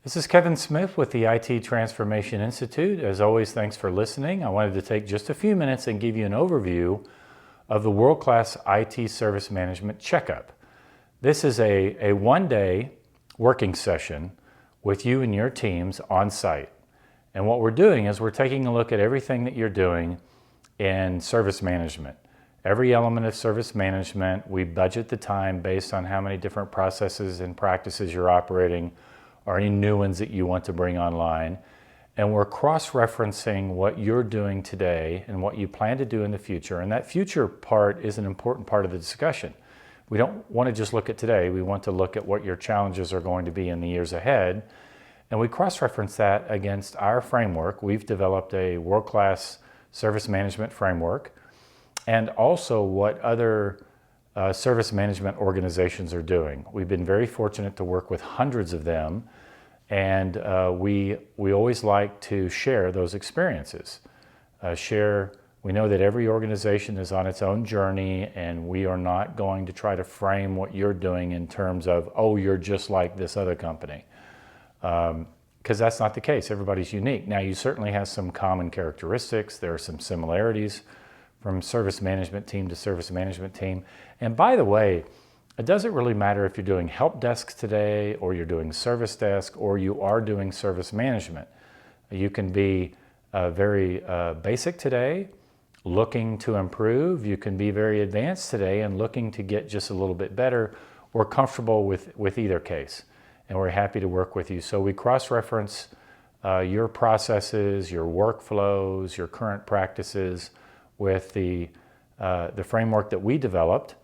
This is Kevin Smith with the IT Transformation Institute. As always, thanks for listening. I wanted to take just a few minutes and give you an overview of the World-Class IT Service Management CheckUp. This is a one-day working session with you and your teams on site. And what we're doing is we're taking a look at everything that you're doing in service management. Every element of service management, we budget the time based on how many different processes and practices you're operating, or any new ones that you want to bring online. And we're cross-referencing what you're doing today and what you plan to do in the future. And that future part is an important part of the discussion. We don't want to just look at today. We want to look at what your challenges are going to be in the years ahead. And we cross-reference that against our framework. We've developed a world-class service management framework, and also what other service management organizations are doing. We've been very fortunate to work with hundreds of them, and we always like to share those experiences. We know that every organization is on its own journey, and we are not going to try to frame what you're doing in terms of, oh, you're just like this other company. Because that's not the case. Everybody's unique. Now, you certainly have some common characteristics. There are some similarities from service management team to service management team. And by the way, it doesn't really matter if you're doing help desks today, or you're doing service desk, or you are doing service management. You can be very basic today, looking to improve. You can be very advanced today and looking to get just a little bit better. We're comfortable with either case, and we're happy to work with you. So we cross-reference your processes, your workflows, your current practices with the framework that we developed,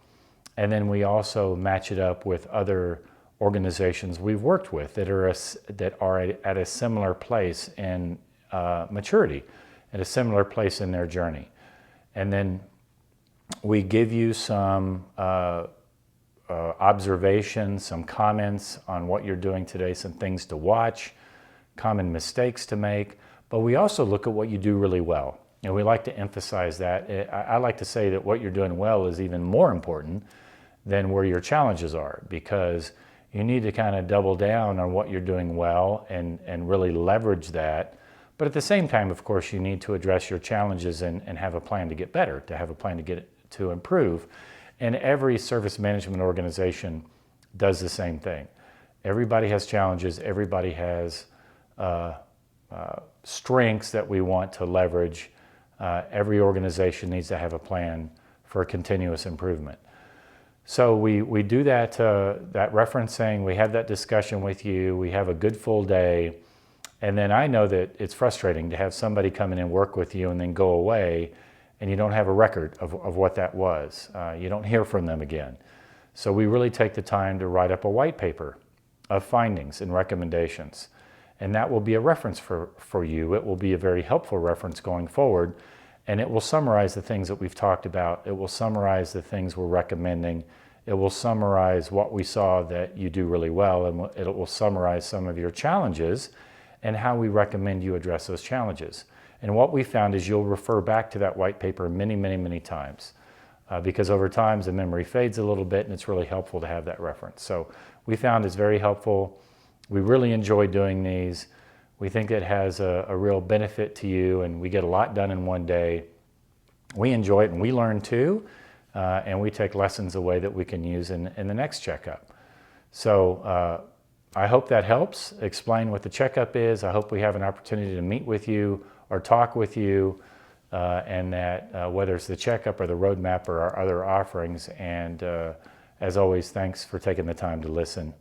and then we also match it up with other organizations we've worked with that are at a similar place in maturity, at a similar place in their journey. And then we give you some observations, some comments on what you're doing today, some things to watch, common mistakes to make, but we also look at what you do really well. And we like to emphasize that. I like to say that what you're doing well is even more important than where your challenges are, because you need to kind of double down on what you're doing well and really leverage that. But at the same time, of course, you need to address your challenges and have a plan to get better, to have a plan to improve. And every service management organization does the same thing. Everybody has challenges. Everybody has strengths that we want to leverage. Every organization needs to have a plan for continuous improvement. So we do that referencing, we have that discussion with you, we have a good full day, and then I know that it's frustrating to have somebody come in and work with you and then go away, and you don't have a record of what that was. You don't hear from them again. So we really take the time to write up a white paper of findings and recommendations. And that will be a reference for you. It will be a very helpful reference going forward, and it will summarize the things that we've talked about. It will summarize the things we're recommending. It will summarize what we saw that you do really well, and it will summarize some of your challenges and how we recommend you address those challenges. And what we found is you'll refer back to that white paper many, many, many times, because over time the memory fades a little bit, and it's really helpful to have that reference. So we found it's very helpful. We really enjoy doing these. We think it has a real benefit to you, and we get a lot done in one day. We enjoy it, and we learn too, and we take lessons away that we can use in the next checkup. So I hope that helps explain what the checkup is. I hope we have an opportunity to meet with you or talk with you, and that whether it's the checkup or the roadmap or our other offerings. And as always, thanks for taking the time to listen.